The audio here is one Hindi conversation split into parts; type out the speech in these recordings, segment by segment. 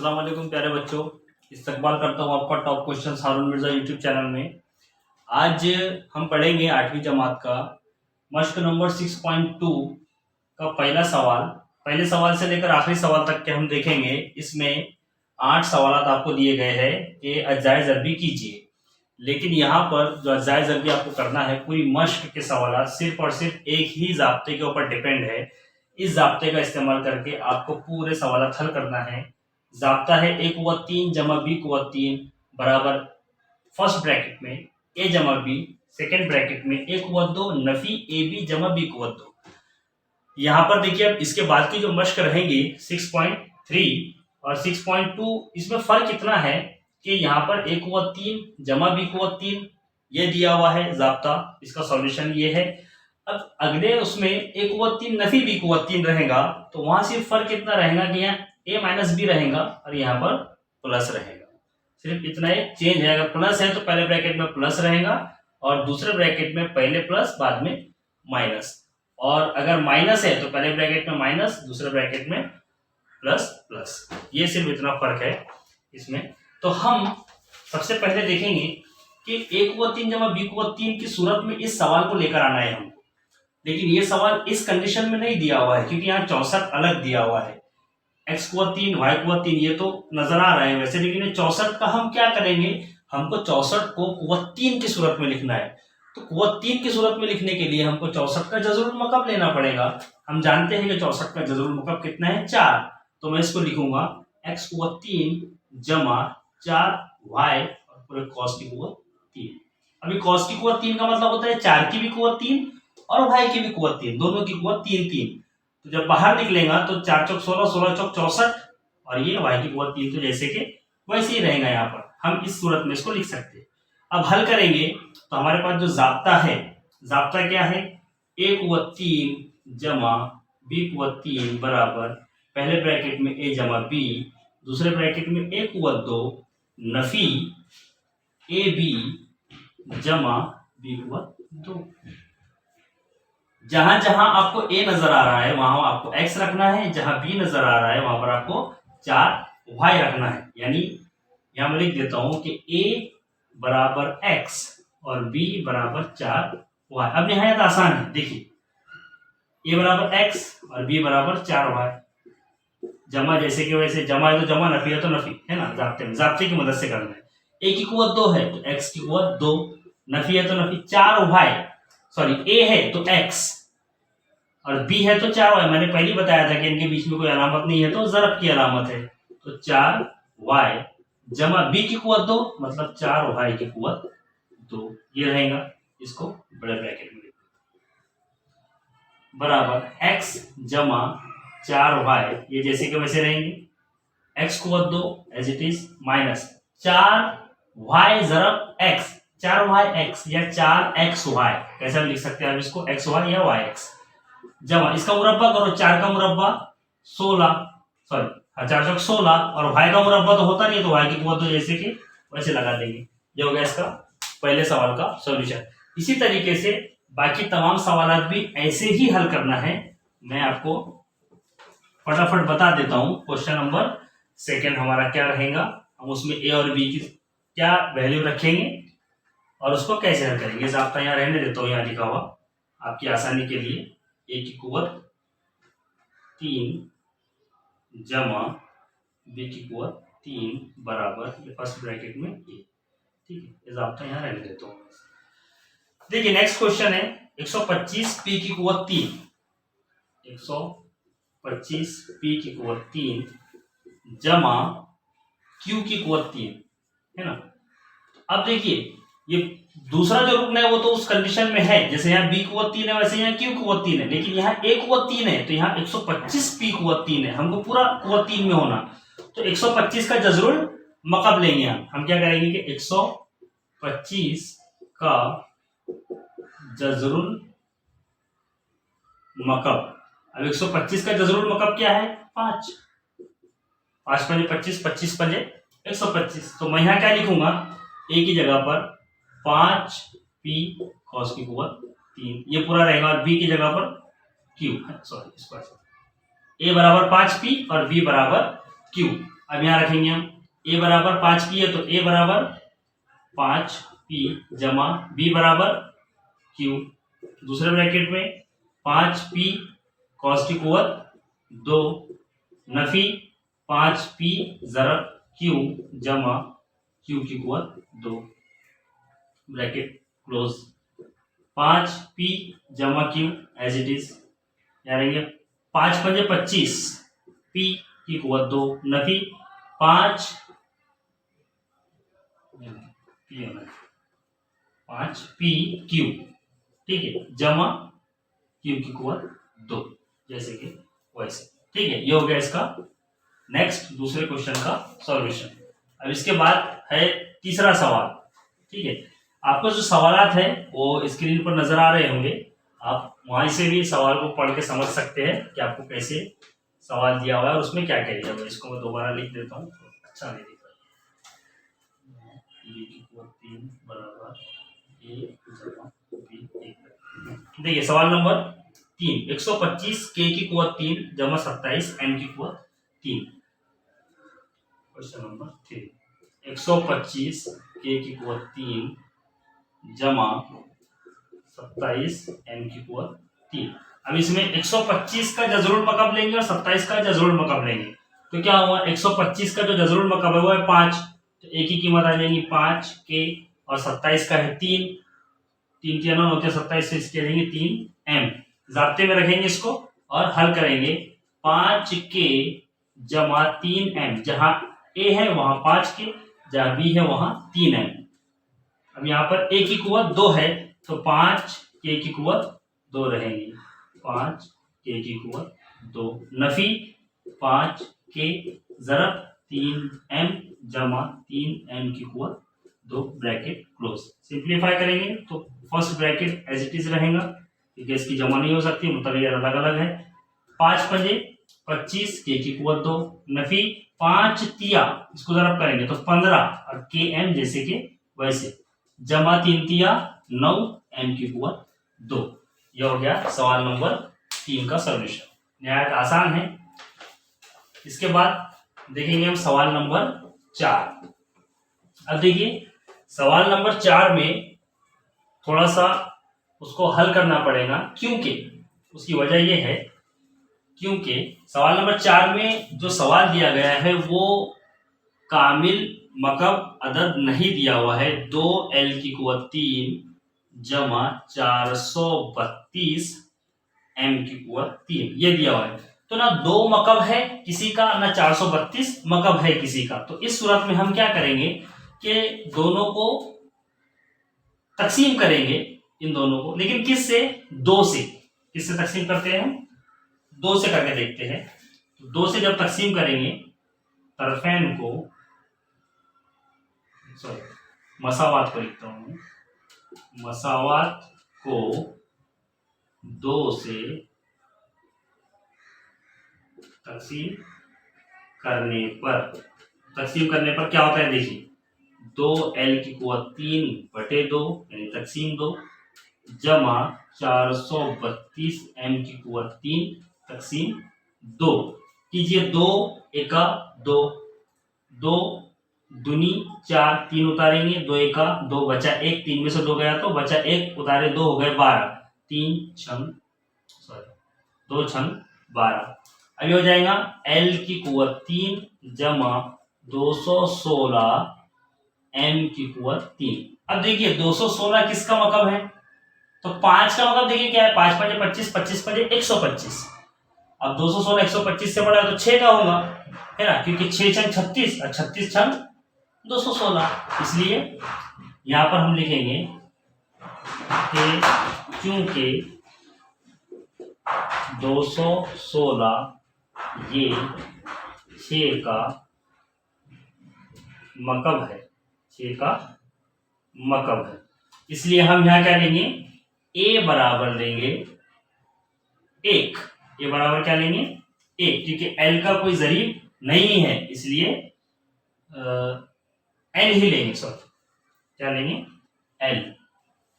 अस्सलाम वालेकुम प्यारे बच्चों, इस्तकबाल करता हूँ आपका टॉप क्वेश्चन हारून मिर्ज़ा यूट्यूब चैनल में। आज हम पढ़ेंगे 8वीं जमात का मश्क नंबर 6.2 का पहला सवाल। पहले सवाल से लेकर आखिरी सवाल तक के हम देखेंगे। इसमें 8 सवाल आपको दिए गए हैं कि अज्जाए ज़रबी कीजिए, लेकिन यहाँ पर जो अज्जाए ज़रबी आपको करना है, पूरी मश्क के सवाल सिर्फ और सिर्फ एक ही ज़ाब्ते के ऊपर डिपेंड है। इस ज़ाब्ते का इस्तेमाल करके आपको पूरे सवाल हल करना है। ज़ाब्ता है a = 3 जमा b = 3 बराबर फर्स्ट ब्रैकेट में a जमा b, सेकेंड ब्रैकेट में a = 2 नफी ab जमा b = 2। यहाँ पर देखिए, अब इसके बाद की जो मश्क रहेंगी 6.3 और 6.2, इसमें फर्क इतना है कि यहाँ पर a = 3 जमा b = 3 ये दिया हुआ है ज़ाब्ता, इसका सॉल्यूशन ये है। अब अगले उसमें a = 3 नफी b = 3 रहेगा, तो वहां सिर्फ फर्क इतना रहेगा कि यहाँ a - b रहेगा और यहाँ पर प्लस रहेगा। सिर्फ इतना एक चेंज है, अगर प्लस है तो पहले ब्रैकेट में प्लस रहेगा और दूसरे ब्रैकेट में पहले प्लस बाद में माइनस, और अगर माइनस है तो पहले ब्रैकेट में माइनस दूसरे ब्रैकेट में प्लस प्लस। ये सिर्फ इतना फर्क है इसमें। तो हम सबसे पहले देखेंगे कि a = 3 जमा b = 3 की सूरत में इस सवाल को लेकर आना है हम। लेकिन ये सवाल इस कंडीशन में नहीं दिया हुआ है, क्योंकि यहाँ 64 अलग दिया हुआ है। x = 3 y = 3 ये तो नजर आ रहा है वैसे, लेकिन 64 का हम क्या करेंगे, हमको 64 को कुव्वत 3 की सूरत में लिखना है। तो कुव्वत 3 की सूरत में लिखने के लिए हमको 64 का जज़रुल मकब लेना पड़ेगा। हम जानते हैं कि 64 का जज़रुल मकब कितना है, 4। तो मैं इसको लिखूंगा x = 3 जमा 4y और पूरे cos की कुव्वत 3। अभी cos की कुव्वत 3 का मतलब होता है 4 की भी कुव्वत 3 और y की भी कुव्वत 3, दोनों की कुव्वत 3 तो जब बाहर निकलेगा तो 4 चौक 16, 16 चौक 64 और ये y की कुव्वत 3, तो जैसे कि वैसे ही रहेगा। यहाँ पर हम इस सूरत में इसको लिख सकते हैं। अब हल करेंगे तो हमारे पास जो ज़ाब्ता है, ज़ाब्ता क्या है, a = 3 जमा b = 3 बराबर पहले ब्रैकेट में a जमा b, दूसरे ब्रैकेट में a = 2 नफी ab जमा b = 2। जहां जहां आपको a नजर आ रहा है वहां आपको x रखना है, जहां b नजर आ रहा है वहां पर आपको 4y रखना है। यानी यहां मैं लिख देता हूं कि a बराबर x और b बराबर 4y। अब नहायत आसान है, देखिए a बराबर x और b बराबर 4y, जमा जैसे कि वैसे, जमा है तो जमा, नफी है तो नफी, है ना। जाब्ते की मदद से करना है। a की कुव्वत 2 है तो x की कुव्वत 2, नफी है तो नफी, 4y, सॉरी a है तो x और b है तो 4y। मैंने पहले बताया था कि इनके बीच में कोई अलामत नहीं है तो ज़रब की अलामत है। तो 4y जमा b की कुव्वत 2 मतलब 4y की कुव्वत 2, ये रहेगा। इसको बड़े ब्रैकेट में बराबर x जमा 4y, ये जैसे कि वैसे रहेंगे। x कुव्वत 2 as it is minus 4y ज़रब x, 4yx या 4xy, कैसा भी लिख सकते हैं आप इसको, xy या yx, जमा इसका मुरब्बा करो, 4 का मुरब्बा 16, सॉरी 4 चौक 16 और y का मुरब्बा तो होता नहीं है, तो y की कुव्वत तो जैसे कि वैसे लगा देंगे। ये हो गया इसका पहले सवाल का सॉल्यूशन। इसी तरीके से बाकी तमाम सवाल भी ऐसे ही हल करना है। मैं आपको फटाफट बता देता हूं। क्वेश्चन नंबर 2 हमारा क्या रहेगा, हम उसमें a और b की क्या वैल्यू रखेंगे और उसको कैसे हल करेंगे। ज़ाब्ता यहाँ रहने देता हूँ, यहाँ लिखा हुआ आपकी आसानी के लिए, a की कुव्वत 3 जमा b की कुव्वत 3 बराबर फर्स्ट ब्रैकेट में a, ठीक है। ये ज़ाब्ता यहाँ रहने देता हूँ। देखिए नेक्स्ट क्वेश्चन है 125 p की कुव्वत 3, 125 p की कुव्वत 3 जमा q की कुव्वत 3, है ना। अब देखिए ये दूसरा जो रुकना है वो तो उस कंडीशन में है, जैसे यहाँ b कुव्वत 3 है वैसे यहाँ q कुव्वत 3 है, लेकिन यहाँ a कुव्वत 3 है तो यहाँ 125 p कुव्वत 3 है, हमको पूरा कुव्वत 3 में होना। तो 125 का जज़रुल मकब लेंगे हम क्या करेंगे कि 125 का जज़रुल मकब। अब 125 का जज़रुल मकब क्या है, 5, 5 पंजे 25, 25 पंजे 125। तो मैं यहाँ क्या लिखूंगा, a की जगह पर 5p cos की कुव्वत 3, ये पूरा रहेगा, और b की जगह पर q, सॉरी इसको a बराबर 5p और b बराबर q। अब यहाँ रखेंगे हम a बराबर 5p है, तो a बराबर 5p जमा b बराबर q, दूसरे ब्रैकेट में 5p कॉस की कुवत 2 नफी 5p ज़रब q जमा q की कुवत 2, ब्रैकेट क्लोज। 5p जमा q एज इट इज, यहाँ रहेंगे 5 पंजे 25, p की कुवत 2 नफी 5 5p q, ठीक है, जमा q की कुवत 2, जैसे कि वैसे, ठीक है। ये हो गया इसका नेक्स्ट दूसरे क्वेश्चन का सॉल्यूशन। अब इसके बाद है तीसरा सवाल, ठीक है। आपको जो सवालात है वो स्क्रीन पर नजर आ रहे होंगे, आप वहीं से भी सवाल को पढ़ के समझ सकते हैं कि आपको कैसे सवाल दिया हुआ है और उसमें क्या क्या दिया हुआ है। इसको मैं दोबारा लिख देता हूँ, अच्छा नहीं दिख रहा। देखिए सवाल नंबर 3, 125 के की कुवत 3 जमा 27 एम की कुवत 3। क्वेश्चन नंबर 3, 125 के की कुवत 3 जमा 27 एम की कुवत 3। अब इसमें 125 का जजरुल मकब लेंगे और 27 का जजरुल मकब लेंगे, तो क्या हुआ, 125 का जो जजरुल मकब है वो है 5, तो एक की कीमत आ जाएगी 5 के, और 27 का है 3, 3 के अनोन होते हैं 27 से इसके देंगे 3 एम। ज़ाब्ते में रखेंगे इसको और हल करेंगे। 5 के जमा 3 एम, जहां ए है वहां 5 के, जहां बी है वहां 3 एम। अब यहाँ पर ए की कुवत 2 है, तो 5 के की कुवत 2 रहेगी, 5 के की कुवत 2 नफी 5 के ज़रब 3 एम जमा 3 एम की कुवत 2, ब्रैकेट क्लोज। सिंप्लीफाई करेंगे तो first bracket as it is रहेगा, क्योंकि इसकी जमा नहीं हो सकती, मतलब ये अलग अलग है। 5 पंजे 25 के की कुवत 2 नफी 5 तिया, इसको ज़रब करेंगे तो 15 और के एम जैसे कि वैसे, जमा 3 तिया 9 एम की कुवत 2। यह हो गया सवाल नंबर 3 का सॉल्यूशन, नहायत आसान है। इसके बाद देखेंगे हम सवाल नंबर 4। अब देखिए सवाल नंबर 4 में थोड़ा सा उसको हल करना पड़ेगा, क्योंकि उसकी वजह यह है क्योंकि सवाल नंबर 4 में जो सवाल दिया गया है वो कामिल मकब अदद नहीं दिया हुआ है। 2l की कुवत 3 जमा 432 m की कुवत 3 ये दिया हुआ है, तो ना 2 मकब है किसी का, ना 432 मकब है किसी का। तो इस सूरत में हम क्या करेंगे कि दोनों को तकसीम करेंगे, इन दोनों को, लेकिन किससे, 2 से। किससे तकसीम करते हैं, 2 से करके देखते हैं। तो 2 से जब तकसीम करेंगे, तरफैन को, सॉरी मसावात को लिखता हूं, मसावात को 2 से तकसीम करने पर क्या होता है, देखिए 2l की कुवत 3 बटे 2 यानी तकसीम 2 जमा 432 m की कुवत 3 तकसीम 2 कीजिए। 2 एका 2, 2 दूनी 4, 3 उतारेंगे, 2 एका 2 बचा 1, 3 में से 2 गया तो बचा 1, उतारे 2 हो गए 12, 3 छंग 2 छंग 12। अभी हो जाएगा l की कुवत 3 जमा 216 m की कुवत 3। अब देखिए 216 किसका मकब है, तो 5 का मकब देखिए क्या है, 5 पंजे 25, 25 पंजे 125। अब 216 125 से बड़ा है तो 6 का होगा, है ना, क्योंकि 6 छंग 36 और 36 छंग 216, इसलिए यहां पर हम लिखेंगे कि क्योंकि 216 ये 6 का मकब है, 6 का मकब है, इसलिए हम यहां क्या लेंगे, a बराबर लेंगे 1। a बराबर क्या लेंगे 1, क्योंकि l का कोई जरीब नहीं है, इसलिए l ही लेंगे, सॉरी क्या लेंगे l,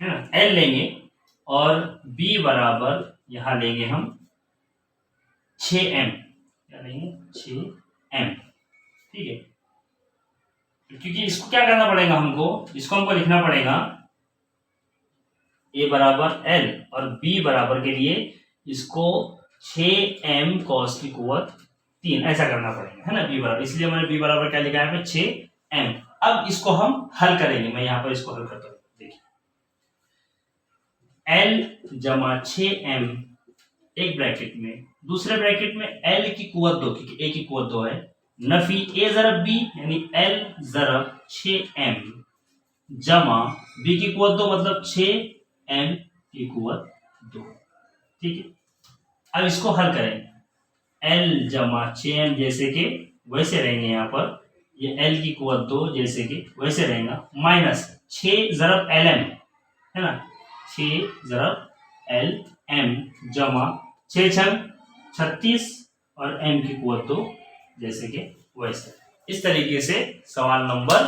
है ना, l लेंगे। और b बराबर यहां लेंगे हम 6m, क्या लेंगे 6m, ठीक है, क्योंकि इसको क्या करना पड़ेगा इसको हमको लिखना पड़ेगा a बराबर l और b बराबर के लिए इसको 6m cos की कुवत 3 ऐसा करना पड़ेगा, है ना, b बराबर, इसलिए मैंने b बराबर क्या लिखा है 6m। अब इसको हम हल करेंगे, मैं यहाँ पर इसको हल करता हूँ। देखिए l जमा 6m एक ब्रैकेट में, दूसरे ब्रैकेट में l की कुवत 2, क्योंकि a की कुवत 2 है, नफी a ज़रब b यानी l ज़रब 6m जमा b की कुवत 2 मतलब 6m की कुवत 2। ठीक है, अब इसको हल करेंगे। l जमा 6m जैसे कि वैसे रहेंगे, यहाँ पर ये l की कुवत 2 जैसे कि वैसे रहेगा, माइनस 6 ज़रब lm, है ना, 6 ज़रब lm जमा 6 छंग 36 और m की कुवत 2 जैसे कि वैसे। इस तरीके से सवाल नंबर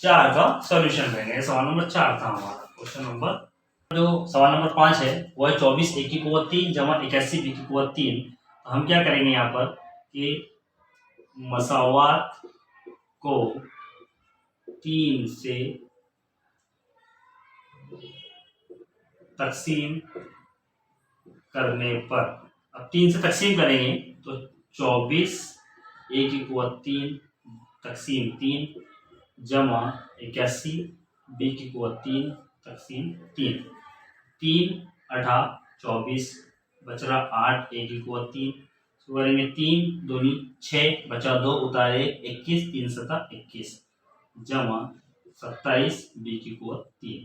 4 का सॉल्यूशन रहेगा। सवाल नंबर 4 था हमारा। क्वेश्चन नंबर जो सवाल नंबर 5 है वो है 24 a की कुवत 3 जमा 81 b की कुवत 3। तो हम क्या करेंगे यहाँ पर कि मसावात को 3 से तकसीम करने पर, अब 3 से तकसीम करेंगे तो 24 a की कुवत 3 तकसीम 3 जमा 81 b की कुवत 3 तकसीम 3, 3 8 24 बच रहा 8 a की कुवत 3, करेंगे 3 दूनी 6 बचा 2 उतारे 21 3 सता 21 जमा 27 b की कुवत 3।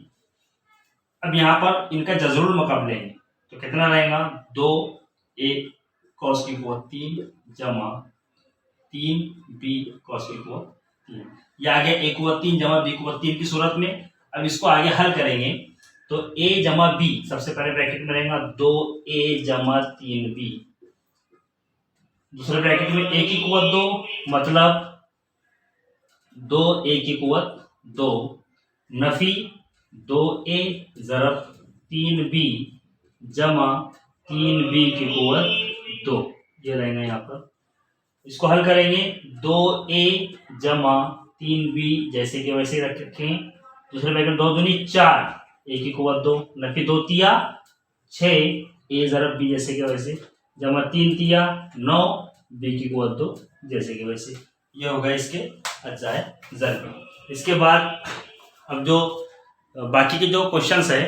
अब यहाँ पर इनका जजरुल मकब लेंगे तो कितना रहेगा 2 a cos की कुवत 3 जमा 3 b cos की कुवत 3। ये आ गया a कुवत 3 जमा b कुवत 3 की सूरत में। अब इसको आगे हल करेंगे तो a जमा b, सबसे पहले ब्रैकेट में रहेगा 2a जमा 3b, दूसरे ब्रैकेट में a की कुवत 2 मतलब 2a की कुवत 2 नफी 2a ज़रब 3b जमा 3b की कुवत 2, ये रहेगा यहाँ पर। इसको हल करेंगे 2a जमा 3b जैसे कि वैसे रख रखें, दूसरे ब्रैकेट 2 दूनी 4 a की कुवत 2 नफी 2 तिया 6 a ज़रब b जैसे कि वैसे जमा 3 तिया 9 b की कुवत 2 जैसे कि वैसे। ये होगा इसके अज्जाए ज़रब। इसके बाद अब जो बाकी के जो क्वेश्चंस है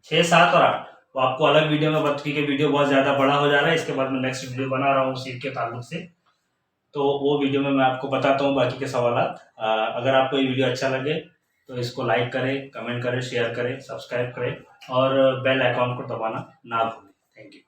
6, 7 और 8 वो आपको अलग वीडियो में बता, क्योंकि वीडियो बहुत ज़्यादा बड़ा हो जा रहा है। इसके बाद मैं नेक्स्ट वीडियो बना रहा हूँ सीट के ताल्लुक से, तो वो वीडियो में मैं आपको बताता हूँ बाकी के सवालात। अगर आपको ये वीडियो अच्छा लगे तो इसको लाइक करें, कमेंट करें, शेयर करें, सब्सक्राइब करें और बेल आइकॉन को दबाना ना भूलें। Thank you.